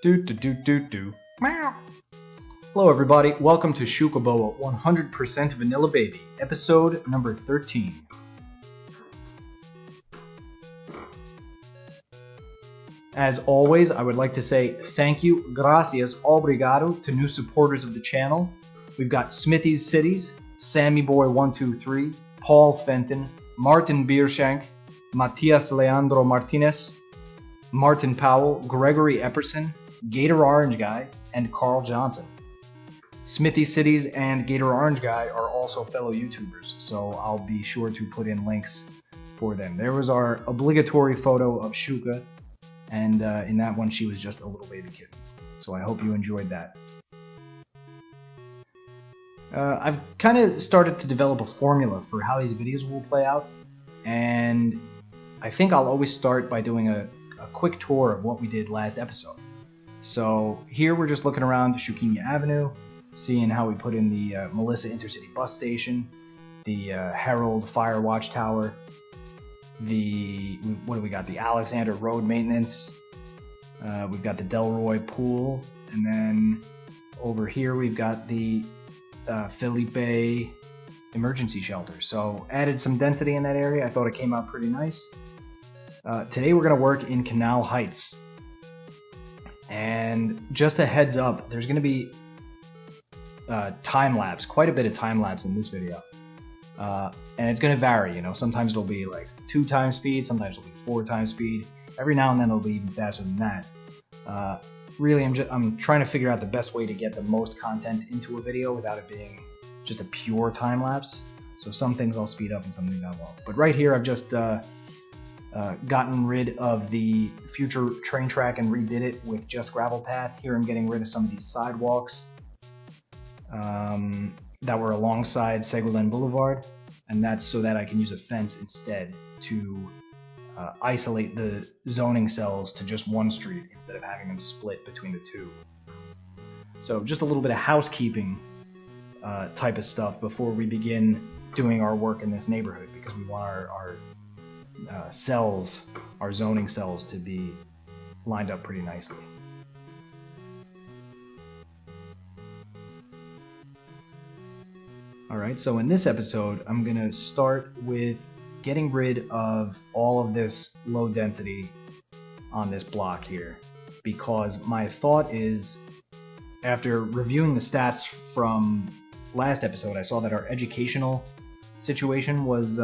Do do do do do. Meow. Hello everybody, welcome to Xucaboa 100% Vanilla Baby, episode number 13. As always, I would like to say thank you, gracias, obrigado, to new supporters of the channel. We've got Smithy's Cities, Sammy Boy 123, Paul Fenton, Martin Bierschenk, Matias Leandro Martinez, Martin Powell, Gregory Epperson, Gator Orange Guy, and Carl Johnson. Smithy Cities and Gator Orange Guy are also fellow YouTubers, so I'll be sure to put in links for them. There was our obligatory photo of Xuca, and in that one she was just a little baby kitten. So I hope you enjoyed that. I've kind of started to develop a formula for how these videos will play out, and I think I'll always start by doing a quick tour of what we did last episode. So here we're just looking around Xuquinha Avenue, seeing how we put in the Melissa Intercity Bus Station, the Herald Fire Watchtower, what do we got? The Alexander Road Maintenance. We've got the Delroy Pool, and then over here we've got the Felipe Emergency Shelter. So added some density in that area. I thought it came out pretty nice. Today we're going to work in Canal Heights. And just a heads up, there's going to be time-lapse, quite a bit of time-lapse in this video. And it's going to vary, you know, sometimes it'll be like 2 times speed, sometimes it'll be 4 times speed. Every now and then it'll be even faster than that. Really, I'm trying to figure out the best way to get the most content into a video without it being just a pure time-lapse. So some things I'll speed up and some things I won't. But right here I've just gotten rid of the future train track and redid it with just gravel path. Here I'm getting rid of some of these sidewalks that were alongside SKYLINE Boulevard, and that's so that I can use a fence instead to isolate the zoning cells to just one street instead of having them split between the two. So just a little bit of housekeeping type of stuff before we begin doing our work in this neighborhood, because we want our cells, our zoning cells, to be lined up pretty nicely. Alright, so in this episode, I'm going to start with getting rid of all of this low density on this block here, because my thought is, after reviewing the stats from last episode, I saw that our educational situation was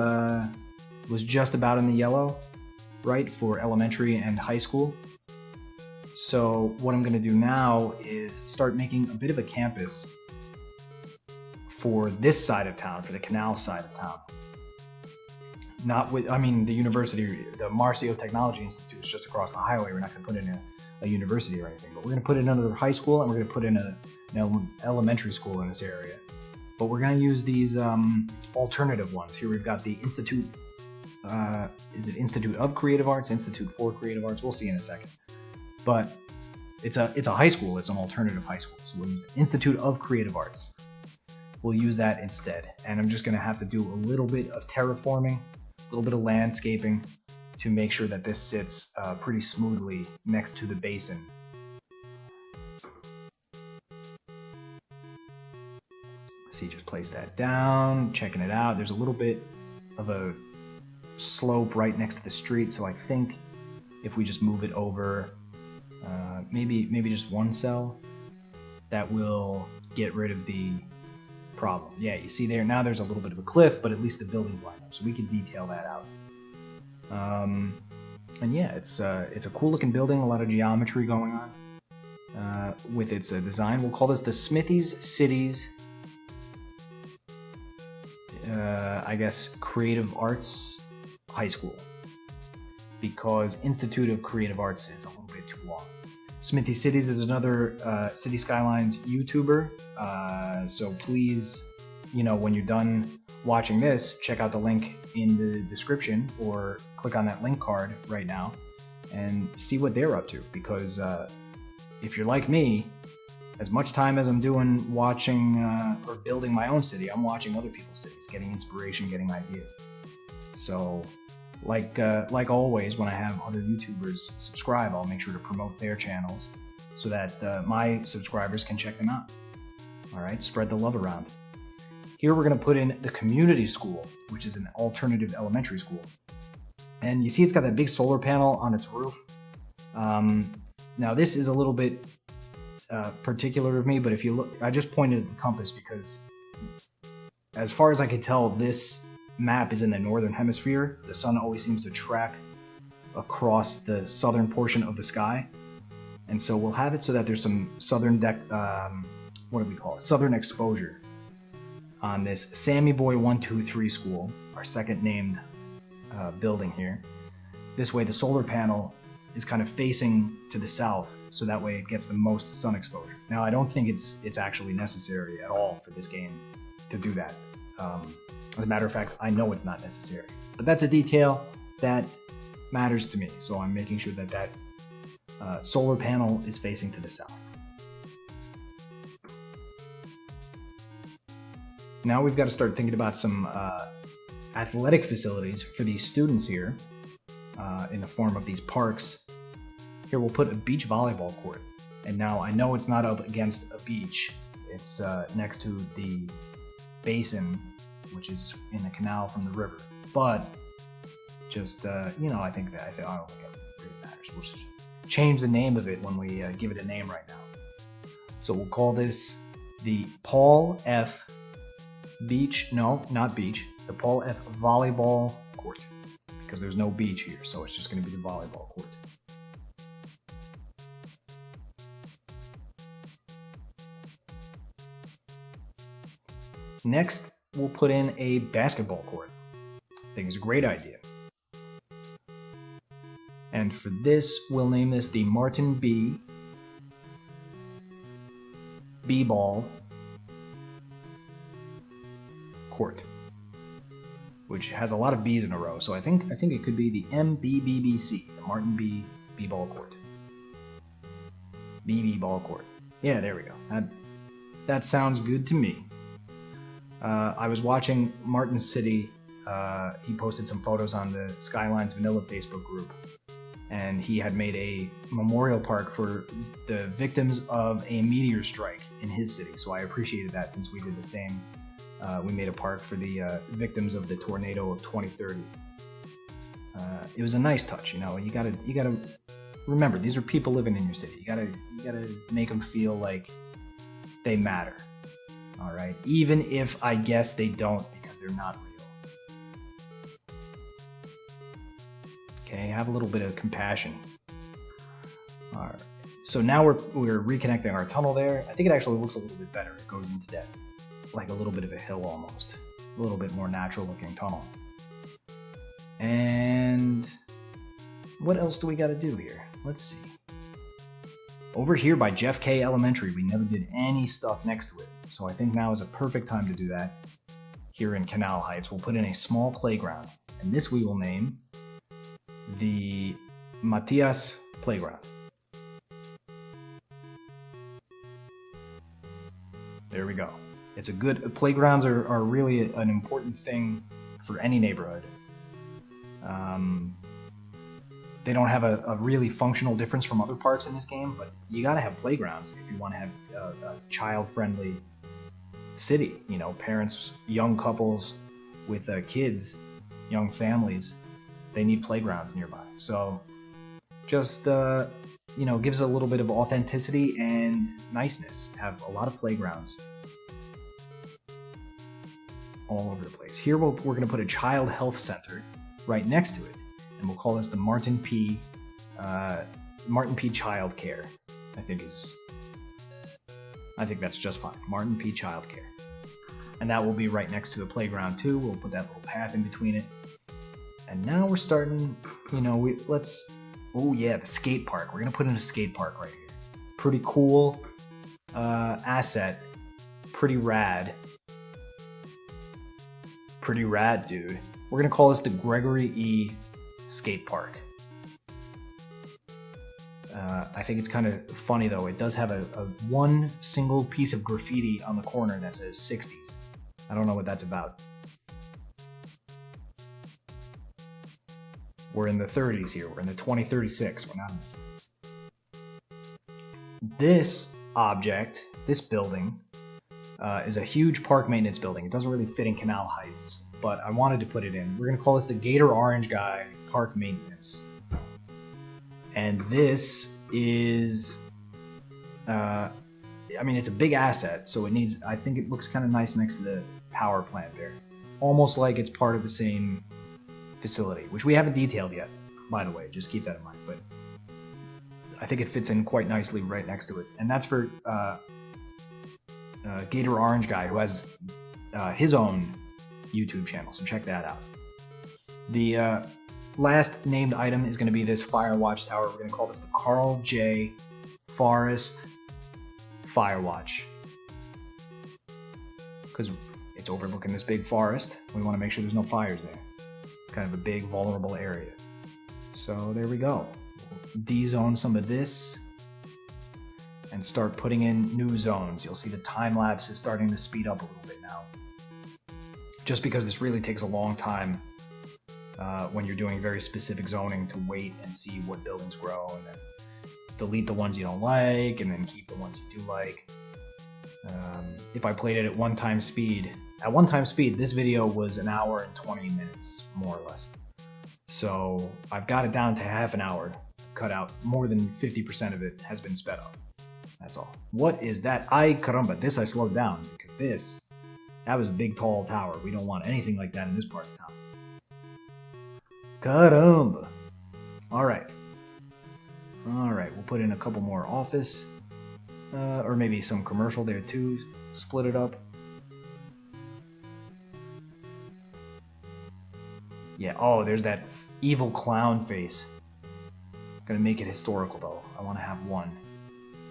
just about in the yellow, right, for elementary and high school. So what I'm going to do now is start making a bit of a campus for this side of town, for the canal side of town. Not with, I mean, the university, the Marcio Technology Institute is just across the highway. We're not going to put in a university or anything, but we're going to put in another high school, and we're going to put in an elementary school in this area. But we're going to use these alternative ones. Here we've got the Institute, is it Institute of Creative Arts, Institute for Creative Arts? We'll see in a second. But it's a high school, it's an alternative high school. So we'll use the Institute of Creative Arts. We'll use that instead. And I'm just going to have to do a little bit of terraforming, a little bit of landscaping to make sure that this sits pretty smoothly next to the basin. See, just place that down, checking it out. There's a little bit of a slope right next to the street, so I think if we just move it over maybe just one cell, that will get rid of the problem. Yeah, you see there, now there's a little bit of a cliff, but at least the building's lined up, so we can detail that out. And yeah, it's a cool looking building, a lot of geometry going on with its design. We'll call this the Smithy's Cities, I guess, Creative Arts High School, because Institute of Creative Arts is a little bit too long. Smithy Cities is another City Skylines YouTuber, so please, you know, when you're done watching this, check out the link in the description or click on that link card right now and see what they're up to, because if you're like me, as much time as I'm doing watching or building my own city, I'm watching other people's cities, getting inspiration, getting ideas. So like always, when I have other YouTubers subscribe, I'll make sure to promote their channels so that my subscribers can check them out. All right, spread the love around. Here we're going to put in the community school, which is an alternative elementary school. And you see it's got that big solar panel on its roof. Now this is a little bit particular of me, but if you look, I just pointed at the compass because as far as I can tell, this map is in the northern hemisphere. The sun always seems to track across the southern portion of the sky. And so we'll have it so that there's some southern what do we call it? Southern exposure on this Sammy Boy 123 school, our second named building here. This way the solar panel is kind of facing to the south, so that way it gets the most sun exposure. Now I don't think it's actually necessary at all for this game to do that. As a matter of fact, I know it's not necessary. But that's a detail that matters to me, so I'm making sure that that solar panel is facing to the south. Now we've got to start thinking about some athletic facilities for these students here in the form of these parks. Here we'll put a beach volleyball court. And now I know it's not up against a beach. It's next to the basin, which is in the canal from the river. But just, you know, I don't think it really matters. We'll just change the name of it when we give it a name right now. So we'll call this the Paul F. Beach, no, not beach, the Paul F. Volleyball Court, because there's no beach here, so it's just going to be the volleyball court. Next, we'll put in a basketball court. I think it's a great idea. And for this, we'll name this the Martin B-Ball Court, which has a lot of B's in a row. So I think it could be the MBBBC, the Martin B-Ball Court. B-Ball Court. Yeah, there we go. That sounds good to me. I was watching Martin City. He posted some photos on the Skylines Vanilla Facebook group, and he had made a memorial park for the victims of a meteor strike in his city. So I appreciated that, since we did the same. We made a park for the victims of the tornado of 2030. It was a nice touch, you know. You gotta remember, these are people living in your city. You gotta make them feel like they matter. All right, even if I guess they don't, because they're not real. Okay, have a little bit of compassion. All right, so now we're reconnecting our tunnel there. I think it actually looks a little bit better. It goes into that, like a little bit of a hill almost. A little bit more natural looking tunnel. And what else do we got to do here? Let's see. Over here by Jeff K. Elementary, we never did any stuff next to it. So I think now is a perfect time to do that. Here in Canal Heights, we'll put in a small playground. And this we will name the Matias Playground. There we go. It's a good, playgrounds are really an important thing for any neighborhood. They don't have a really functional difference from other parks in this game, but you gotta have playgrounds if you want to have a child-friendly city. You know, parents, young couples with kids, young families, they need playgrounds nearby. So just, you know, gives a little bit of authenticity and niceness. Have a lot of playgrounds all over the place. Here we're going to put a child health center right next to it, and we'll call this the Martin P. Child Care. I think that's just fine. Martin P. Child Care, and that will be right next to the playground too. We'll put that little path in between it, and now we're starting. You know, oh yeah, the skate park. We're gonna put in a skate park right here. Pretty cool asset. Pretty rad. Pretty rad, dude. We're gonna call this the Gregory E. Skate Park. I think it's kind of funny though. It does have a one single piece of graffiti on the corner that says 60s. I don't know what that's about. We're in the 30s here. We're in the 2036. We're not in the 60s. This object, this building, is a huge park maintenance building. It doesn't really fit in Canal Heights, but I wanted to put it in. We're going to call this the Gator Orange Guy Park Maintenance. And this is, I mean, it's a big asset, so it needs, I think it looks kind of nice next to the power plant there. Almost like it's part of the same facility, which we haven't detailed yet, by the way, just keep that in mind. But I think it fits in quite nicely right next to it. And that's for Gator Orange Guy, who has his own YouTube channel, so check that out. The last named item is going to be this fire watch tower. We're going to call this the Carl J. Forest Fire Watch, because it's overlooking this big forest. We want to make sure there's no fires there. It's kind of a big vulnerable area. So there we go. D-zone some of this and start putting in new zones. You'll see the time lapse is starting to speed up a little bit now, just because this really takes a long time when you're doing very specific zoning to wait and see what buildings grow and then delete the ones you don't like and then keep the ones you do like. If I played it at one-time speed, this video was 1 hour and 20 minutes, more or less. So I've got it down to half an hour, cut out. More than 50% of it has been sped up. That's all. What is that? Ay caramba, this I slowed down because that was a big tall tower. We don't want anything like that in this part of town. Caramba. Alright, we'll put in a couple more office, or maybe some commercial there too, split it up. Yeah, oh, there's that evil clown face. Gonna make it historical though. I want to have one.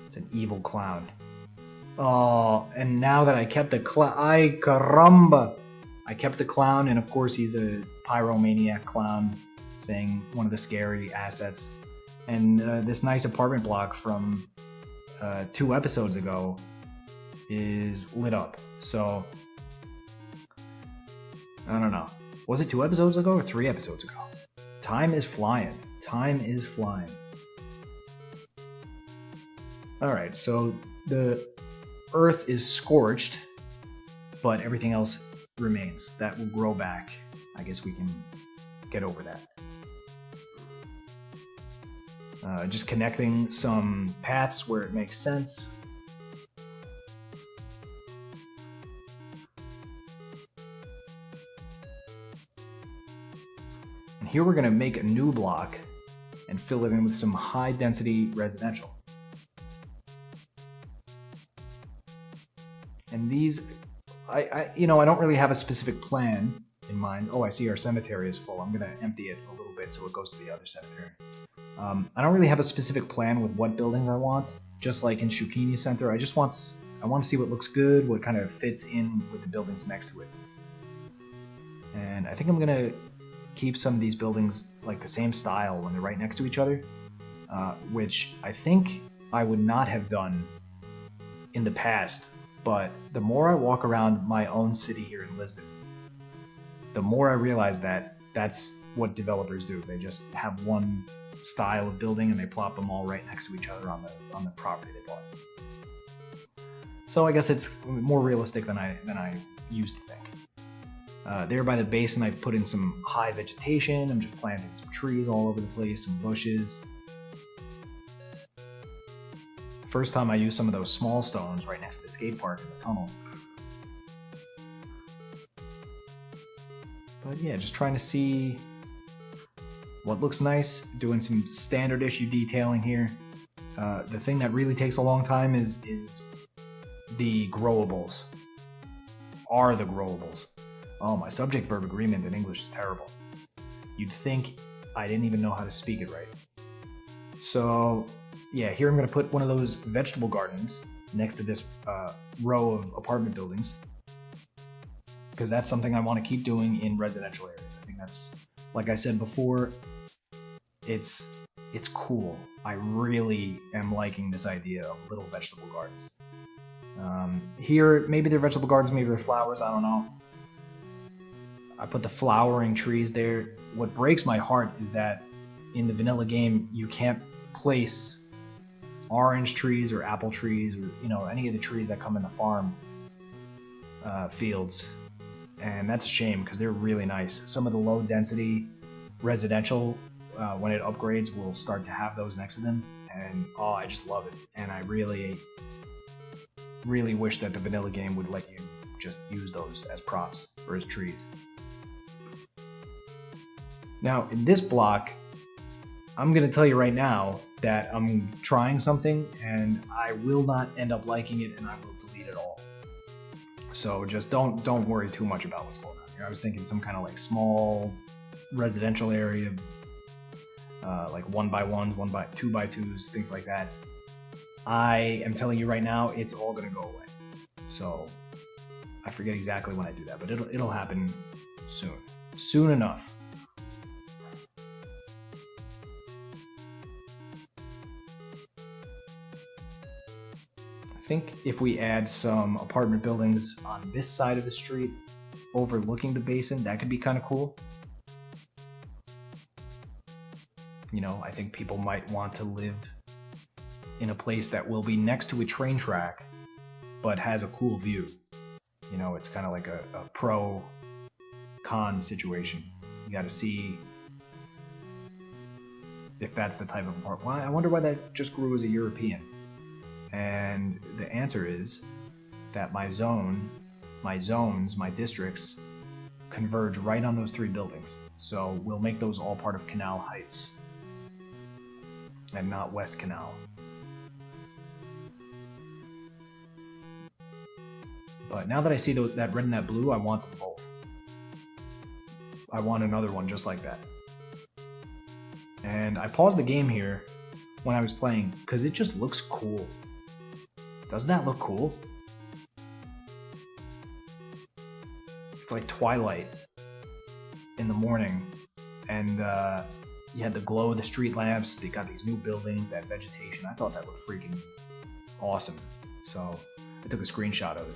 It's an evil clown. Oh, and now that I kept the ay caramba! I kept the clown, and of course he's a pyromaniac clown thing, one of the scary assets. And this nice apartment block from 2 episodes ago is lit up. So, I don't know. Was it 2 episodes ago or 3 episodes ago? Time is flying. Time is flying. Alright, so the earth is scorched, but everything else remains. That will grow back. I guess we can get over that. Just connecting some paths where it makes sense. And here we're going to make a new block and fill it in with some high density residential. And these, I don't really have a specific plan in mind. Oh, I see our cemetery is full. I'm going to empty it a little bit so it goes to the other cemetery. I don't really have a specific plan with what buildings I want. Just like in Xucaboa Center, I want to see what looks good, what kind of fits in with the buildings next to it. And I think I'm going to keep some of these buildings like the same style when they're right next to each other, which I think I would not have done in the past. But the more I walk around my own city here in Lisbon, the more I realize that that's what developers do. They just have one style of building and they plop them all right next to each other on the property they bought. So I guess it's more realistic than I used to think. There by the basin, I've put in some high vegetation. I'm just planting some trees all over the place, some bushes. First time I used some of those small stones right next to the skate park in the tunnel. But yeah, just trying to see what looks nice, doing some standard issue detailing here. The thing that really takes a long time is the growables. The growables. Oh, my subject-verb agreement in English is terrible. You'd think I didn't even know how to speak it right. So, yeah, here I'm going to put one of those vegetable gardens next to this row of apartment buildings, because that's something I want to keep doing in residential areas. I think that's, like I said before, it's cool. I really am liking this idea of little vegetable gardens. Here, maybe they're vegetable gardens, maybe they're flowers, I don't know. I put the flowering trees there. What breaks my heart is that in the vanilla game, you can't place orange trees or apple trees or, you know, any of the trees that come in the farm fields. And that's a shame because they're really nice. Some of the low density residential, when it upgrades, will start to have those next to them. And oh, I just love it. And I really wish that the vanilla game would let you just use those as props or as trees. Now, in this block, I'm going to tell you right now that I'm trying something and I will not end up liking it and I will delete it all. So just don't worry too much about what's going on here. I was thinking some kind of like small residential area, like 1x1s, 2x2s, things like that. I am telling you right now, it's all going to go away. So I forget exactly when I do that, but it'll happen soon enough. I think if we add some apartment buildings on this side of the street overlooking the basin, that could be kind of cool. You know, I think people might want to live in a place that will be next to a train track but has a cool view. You know, it's kind of like a pro-con situation. You got to see if that's the type of apartment. Well, I wonder why that just grew as a European. And the answer is that my districts converge right on those 3 buildings. So we'll make those all part of Canal Heights and not West Canal. But now that I see that red and that blue, I want them both. I want another one just like that. And I paused the game here when I was playing because it just looks cool. Doesn't that look cool? It's like twilight in the morning, and you had the glow of the street lamps. They got these new buildings, that vegetation. I thought that looked freaking awesome. So I took a screenshot of it.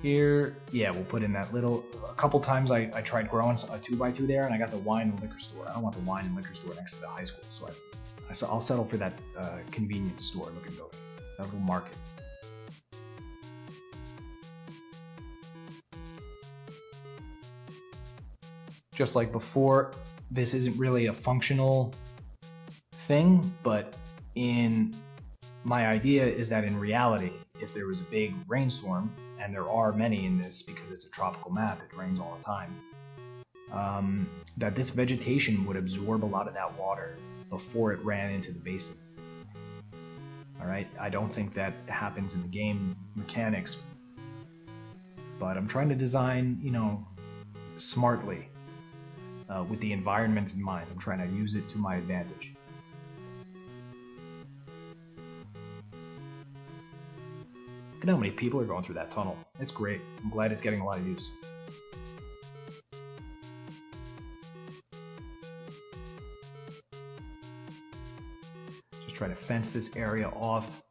Here, yeah, we'll put in that a couple times I tried growing a 2x2 there, and I got the wine and liquor store. I don't want the wine and liquor store next to the high school, so I'll settle for that convenience store looking building, that little market. Just like before, this isn't really a functional thing, but my idea is that in reality, if there was a big rainstorm, and there are many in this because it's a tropical map, it rains all the time, that this vegetation would absorb a lot of that water before it ran into the basin. All right, I don't think that happens in the game mechanics, but I'm trying to design, you know, smartly with the environment in mind. I'm trying to use it to my advantage. Look at how many people are going through that tunnel. It's great. I'm glad it's getting a lot of use. Just try to fence this area off,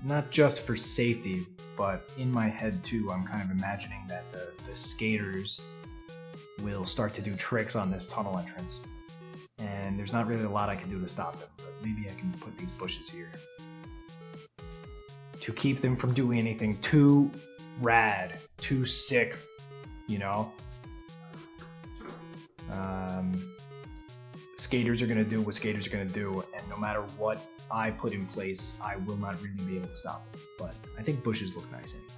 not just for safety, but in my head too, I'm kind of imagining that the skaters will start to do tricks on this tunnel entrance. And there's not really a lot I can do to stop them, but maybe I can put these bushes here to keep them from doing anything too rad, too sick, you know? Skaters are gonna do what skaters are gonna do, and no matter what I put in place, I will not really be able to stop them. But I think bushes look nice anyway.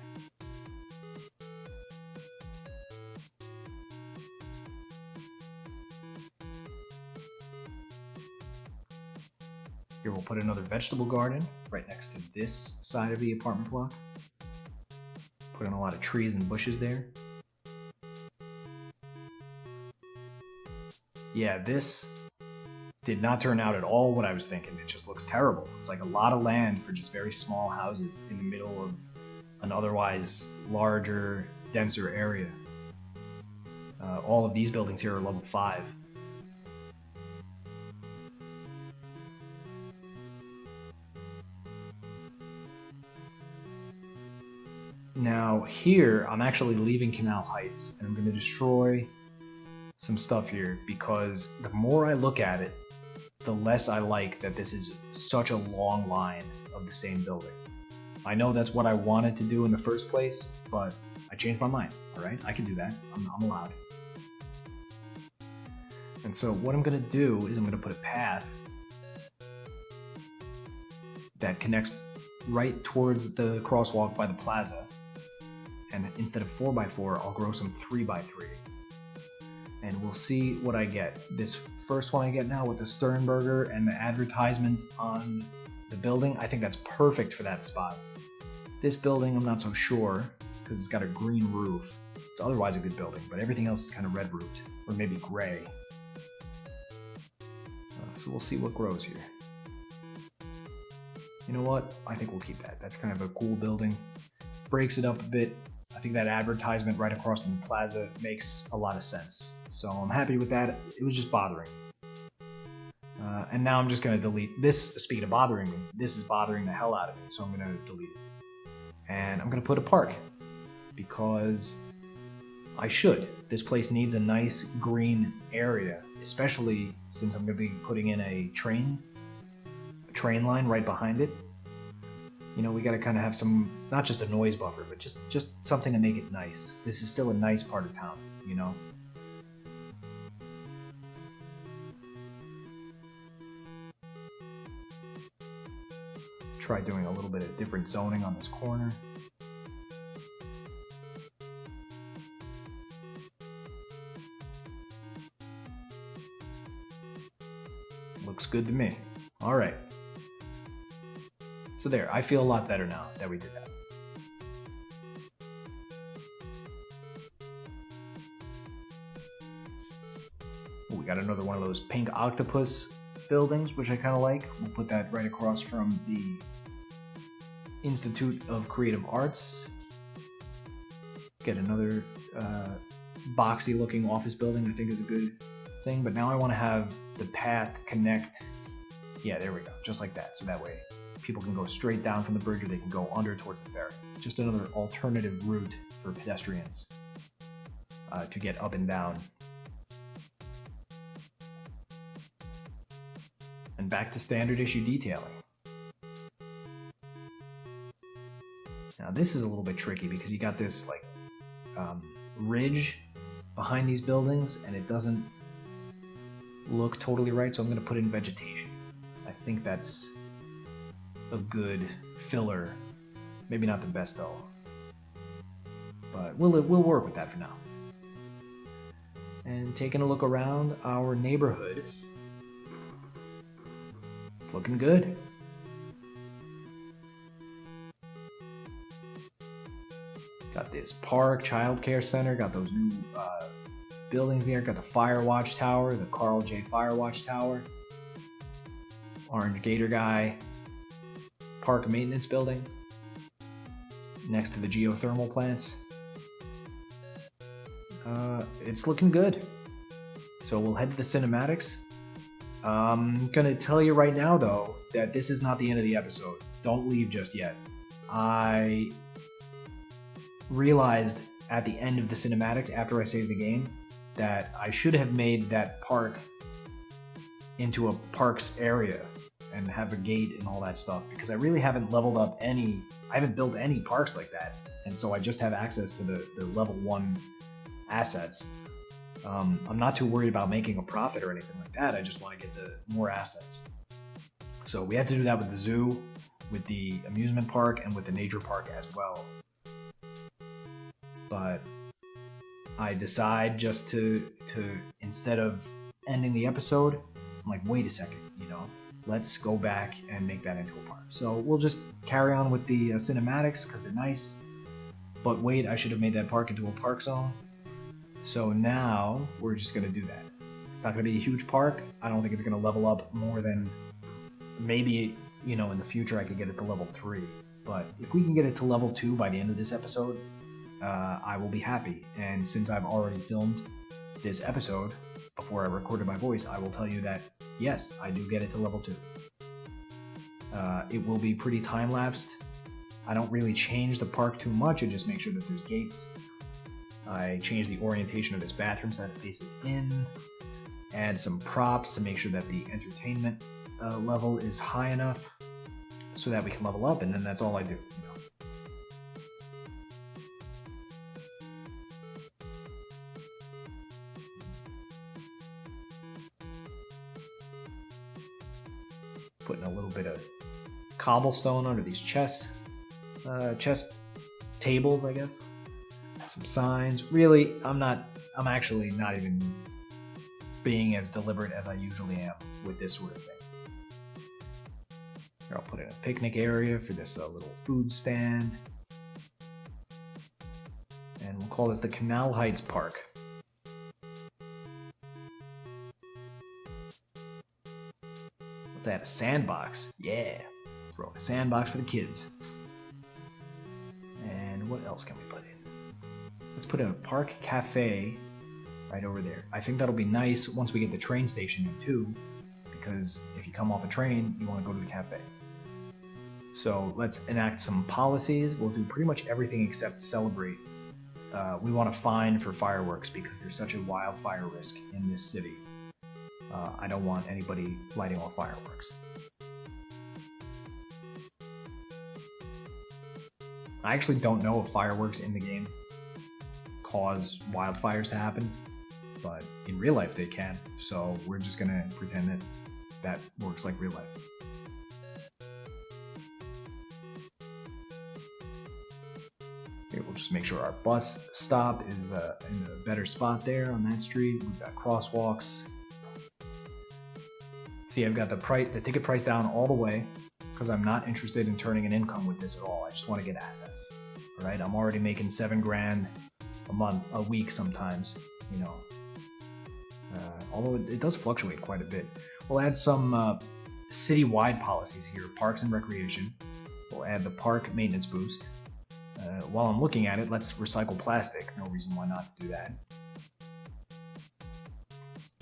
Here we'll put another vegetable garden right next to this side of the apartment block. Put in a lot of trees and bushes there. Yeah, this did not turn out at all what I was thinking. It just looks terrible. It's like a lot of land for just very small houses in the middle of an otherwise larger, denser area. All of these buildings here are level 5. Now here, I'm actually leaving Canal Heights, and I'm going to destroy some stuff here because the more I look at it, the less I like that this is such a long line of the same building. I know that's what I wanted to do in the first place, but I changed my mind, all right? I can do that, I'm allowed. And so what I'm gonna do is I'm gonna put a path that connects right towards the crosswalk by the plaza. And instead of 4x4, I'll grow some 3x3. And we'll see what I get. This first one I get now with the Sternberger and the advertisement on the building, I think that's perfect for that spot. This building, I'm not so sure, because it's got a green roof. It's otherwise a good building, but everything else is kind of red roofed, or maybe gray. So we'll see what grows here. You know what? I think we'll keep that. That's kind of a cool building. Breaks it up a bit. I think that advertisement right across from the plaza makes a lot of sense. So I'm happy with that. It was just bothering me. And now I'm just going to delete this. Speaking of bothering me, this is bothering the hell out of me. So I'm going to delete it. And I'm going to put a park because I should. This place needs a nice green area, especially since I'm going to be putting in a train line right behind it. You know, we got to kind of have some, not just a noise buffer, but just something to make it nice. This is still a nice part of town, you know? Try doing a little bit of different zoning on this corner. Looks good to me. All right. So there, I feel a lot better now that we did that. Ooh, we got another one of those pink octopus buildings, which I kind of like. We'll put that right across from the Institute of Creative Arts. Get another boxy looking office building, I think is a good thing. But now I want to have the path connect. Yeah, there we go, just like that. So that way people can go straight down from the bridge or they can go under towards the ferry. Just another alternative route for pedestrians to get up and down. And back to standard issue detailing. Now this is a little bit tricky because you got this like ridge behind these buildings and it doesn't look totally right, so I'm going to put in vegetation. I think that's a good filler. Maybe not the best though, but we'll work with that for now. And taking a look around our neighborhood, it's looking good. Got this park, childcare center, got those new buildings there, got the Fire Watch Tower, the Carl J. Fire Watch Tower, Orange Gator Guy, park maintenance building next to the geothermal plants. It's looking good. So we'll head to the cinematics. I'm gonna tell you right now though that this is not the end of the episode. Don't leave just yet. I realized at the end of the cinematics, after I saved the game, that I should have made that park into a parks area and have a gate and all that stuff, because I really haven't leveled up I haven't built any parks like that, and so I just have access to the level 1 assets. I'm not too worried about making a profit or anything like that, I just want to get the more assets. So we had to do that with the zoo, with the amusement park, and with the nature park as well. But I decide just to instead of ending the episode, I'm like, wait a second, you know, let's go back and make that into a park. So we'll just carry on with the cinematics because they're nice. But wait, I should have made that park into a park zone. So now we're just going to do that. It's not going to be a huge park. I don't think it's going to level up more than maybe, you know, in the future I could get it to level 3. But if we can get it to level 2 by the end of this episode, I will be happy. And since I've already filmed this episode before I recorded my voice, I will tell you that yes, I do get it to level 2. It will be pretty time-lapsed. I don't really change the park too much, I just make sure that there's gates. I change the orientation of this bathroom so that it faces in. add some props to make sure that the entertainment level is high enough so that we can level up, and then that's all I do. Putting a little bit of cobblestone under these chess tables, I guess. Some signs. Really, I'm actually not even being as deliberate as I usually am with this sort of thing. Here, I'll put in a picnic area for this little food stand. And we'll call this the Canal Heights Park. Let's add a sandbox. Yeah. Throw a sandbox for the kids. And what else can we put in? Let's put in a park cafe right over there. I think that'll be nice once we get the train station in too, because if you come off a train, you want to go to the cafe. So let's enact some policies. We'll do pretty much everything except celebrate. We want to fine for fireworks because there's such a wildfire risk in this city. I don't want anybody lighting off fireworks. I actually don't know if fireworks in the game cause wildfires to happen, but in real life they can. So we're just gonna pretend that that works like real life. Okay, we'll just make sure our bus stop is in a better spot there on that street. We've got crosswalks. See, I've got the ticket price down all the way because I'm not interested in turning an income with this at all. I just want to get assets. All right, I'm already making $7 grand a week sometimes, you know. Although it does fluctuate quite a bit. We'll add some city-wide policies here, parks and recreation. We'll add the park maintenance boost. While I'm looking at it, let's recycle plastic. No reason why not to do that.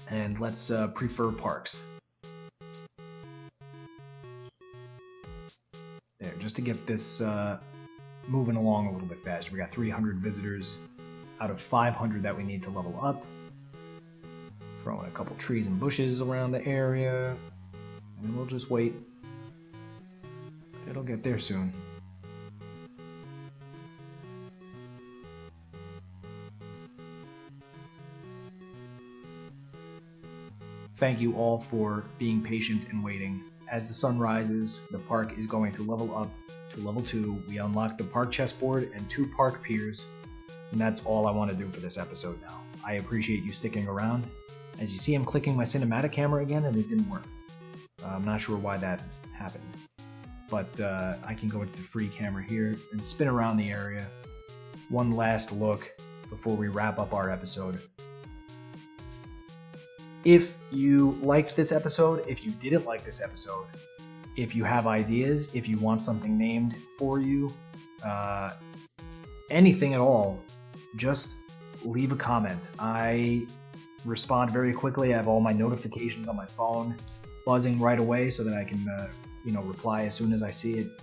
And let's prefer parks. There, just to get this moving along a little bit faster. We got 300 visitors out of 500 that we need to level up. Throwing a couple trees and bushes around the area. And we'll just wait. It'll get there soon. Thank you all for being patient and waiting. As the sun rises, the park is going to level up to level 2. We unlock the park chessboard and 2 park piers, and that's all I want to do for this episode now. I appreciate you sticking around. As you see, I'm clicking my cinematic camera again, and it didn't work. I'm not sure why that happened, but I can go into the free camera here and spin around the area. One last look before we wrap up our episode. If you liked this episode, if you didn't like this episode, if you have ideas, if you want something named for you, anything at all, just leave a comment. I respond very quickly. I have all my notifications on my phone buzzing right away so that I can reply as soon as I see it.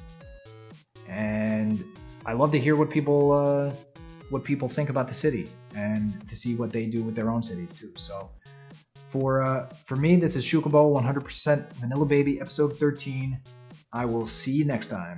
And I love to hear what people think about the city and to see what they do with their own cities too. So for me, this is Xucaboa 100% Vanilla Baby episode 13. I will see you next time.